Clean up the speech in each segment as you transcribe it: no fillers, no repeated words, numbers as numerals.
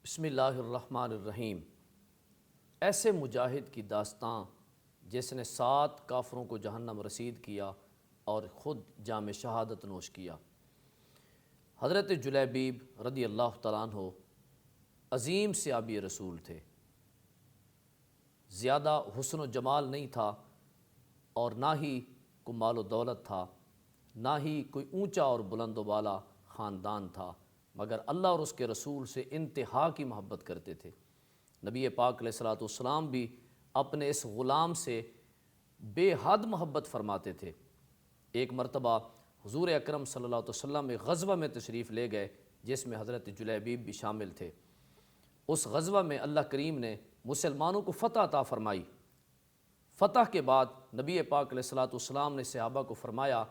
بسم اللہ الرحمن الرحیم۔ ایسے مجاہد کی داستاں جس نے 7 کافروں کو جہنم رسید کیا اور خود جام شہادت نوش کیا۔ حضرت جلیبیب رضی اللہ تعالیٰ عنہ عظیم صحابی رسول تھے۔ زیادہ حسن و جمال نہیں تھا اور نہ ہی کوئی مال و دولت تھا، نہ ہی کوئی اونچا اور بلند و بالا خاندان تھا، مگر اللہ اور اس کے رسول سے انتہا کی محبت کرتے تھے۔ نبی پاک علیہ الصلوۃ والسلام بھی اپنے اس غلام سے بے حد محبت فرماتے تھے۔ ایک مرتبہ حضور اکرم صلی اللہ علیہ وسلم ایک غزوہ میں تشریف لے گئے جس میں حضرت جلیبیب بھی شامل تھے۔ اس غزوہ میں اللہ کریم نے مسلمانوں کو فتح عطا فرمائی۔ فتح کے بعد نبی پاک علیہ الصلوۃ والسلام نے صحابہ کو فرمایا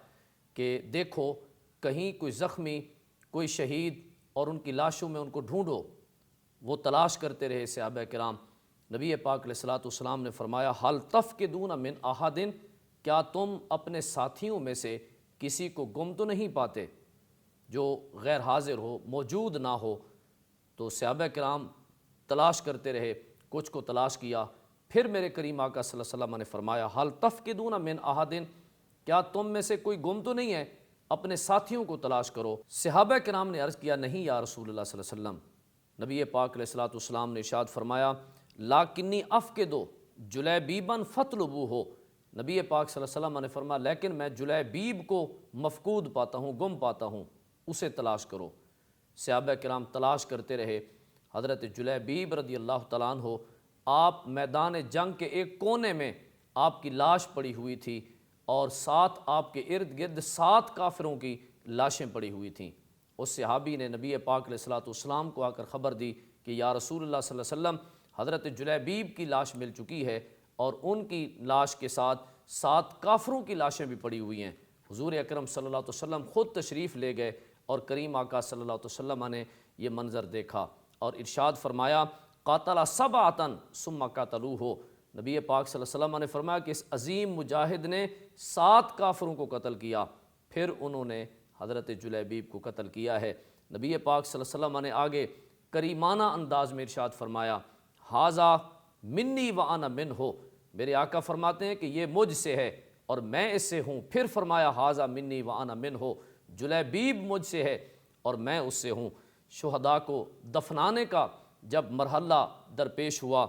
کہ دیکھو کہیں کوئی زخمی، کوئی شہید اور ان کی لاشوں میں ان کو ڈھونڈو۔ وہ تلاش کرتے رہے صحابہ کرام۔ نبی پاک علیہ الصلوۃ والسلام نے فرمایا حل تفقدون من احد، کیا تم اپنے ساتھیوں میں سے کسی کو گم تو نہیں پاتے جو غیر حاضر ہو، موجود نہ ہو؟ تو صحابہ کرام تلاش کرتے رہے، کچھ کو تلاش کیا۔ پھر میرے کریم آقا صلی اللہ علیہ وسلم نے فرمایا حل تفقدون من احد، کیا تم میں سے کوئی گم تو نہیں ہے؟ اپنے ساتھیوں کو تلاش کرو۔ صحابہ کرام نے عرض کیا نہیں یا رسول اللہ صلی اللہ علیہ وسلم۔ نبی پاک علیہ الصلوۃ والسلام نے ارشاد فرمایا لاکنی افقدو جلیبیبا فاطلبوہ۔ نبی پاک صلی اللہ علیہ وسلم نے فرمایا لیکن میں جلیبیب کو مفقود پاتا ہوں، گم پاتا ہوں، اسے تلاش کرو۔ صحابہ کرام تلاش کرتے رہے۔ حضرت جلیبیب رضی اللہ تعالیٰ عنہ آپ میدان جنگ کے ایک کونے میں آپ کی لاش پڑی ہوئی تھی اور ساتھ آپ کے ارد گرد 7 کافروں کی لاشیں پڑی ہوئی تھیں۔ اس صحابی نے نبی پاک علیہ الصلوۃ والسلام کو آ کر خبر دی کہ یا رسول اللہ صلی اللہ علیہ وسلم حضرت جلیبیب کی لاش مل چکی ہے اور ان کی لاش کے ساتھ 7 کافروں کی لاشیں بھی پڑی ہوئی ہیں۔ حضور اکرم صلی اللہ علیہ وسلم خود تشریف لے گئے اور کریم آقا صلی اللہ علیہ وسلم نے یہ منظر دیکھا اور ارشاد فرمایا قاتل سبعۃ ثم قتلوہ۔ نبی پاک صلی اللہ علیہ وسلم نے فرمایا کہ اس عظیم مجاہد نے 7 کافروں کو قتل کیا، پھر انہوں نے حضرت جلیبیب کو قتل کیا ہے۔ نبی پاک صلی اللہ علیہ وسلم نے آگے کریمانہ انداز میں ارشاد فرمایا ھذا منی وانا منہ، میرے آقا فرماتے ہیں کہ یہ مجھ سے ہے اور میں اس سے ہوں۔ پھر فرمایا ھذا منی وانا منہ، جلیبیب مجھ سے ہے اور میں اس سے ہوں۔ شہداء کو دفنانے کا جب مرحلہ درپیش ہوا،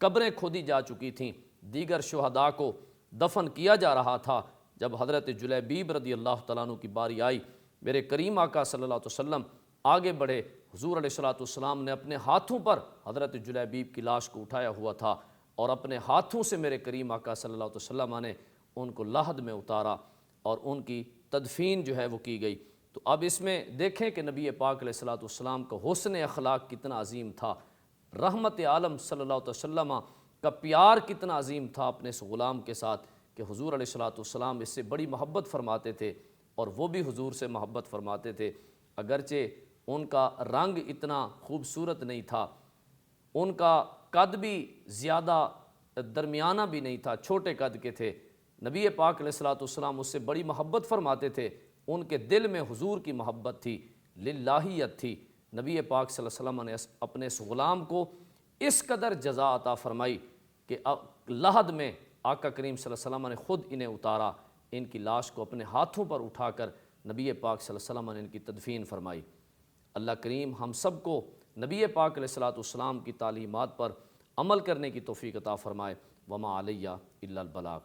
قبریں کھودی جا چکی تھیں، دیگر شہداء کو دفن کیا جا رہا تھا، جب حضرت جلیبیب رضی اللہ تعالیٰ عنہ کی باری آئی، میرے کریم آقا صلی اللہ علیہ وسلم آگے بڑھے۔ حضور علیہ الصلوۃ والسلام نے اپنے ہاتھوں پر حضرت جلیبیب کی لاش کو اٹھایا ہوا تھا اور اپنے ہاتھوں سے میرے کریم آقا صلی اللہ علیہ وسلم نے ان کو لحد میں اتارا اور ان کی تدفین جو ہے وہ کی گئی۔ تو اب اس میں دیکھیں کہ نبی پاک علیہ الصلوۃ والسلام کا حسن اخلاق کتنا عظیم تھا، رحمت عالم صلی اللہ علیہ وسلم کا پیار کتنا عظیم تھا اپنے اس غلام کے ساتھ کہ حضور علیہ الصلوۃ والسلام اس سے بڑی محبت فرماتے تھے اور وہ بھی حضور سے محبت فرماتے تھے۔ اگرچہ ان کا رنگ اتنا خوبصورت نہیں تھا، ان کا قد بھی زیادہ درمیانہ بھی نہیں تھا، چھوٹے قد کے تھے، نبی پاک علیہ الصلوۃ والسلام اس سے بڑی محبت فرماتے تھے۔ ان کے دل میں حضور کی محبت تھی، للہیت تھی۔ نبی پاک صلی اللہ علیہ وسلم نے اپنے اس غلام کو اس قدر جزا عطا فرمائی کہ لحد میں آقا کریم صلی اللہ علیہ وسلم نے خود انہیں اتارا، ان کی لاش کو اپنے ہاتھوں پر اٹھا کر نبی پاک صلی اللہ علیہ وسلم نے ان کی تدفین فرمائی۔ اللہ کریم ہم سب کو نبی پاک علیہ الصلوۃ والسلام کی تعلیمات پر عمل کرنے کی توفیق عطا فرمائے۔ وما علیہ الا البلاغ۔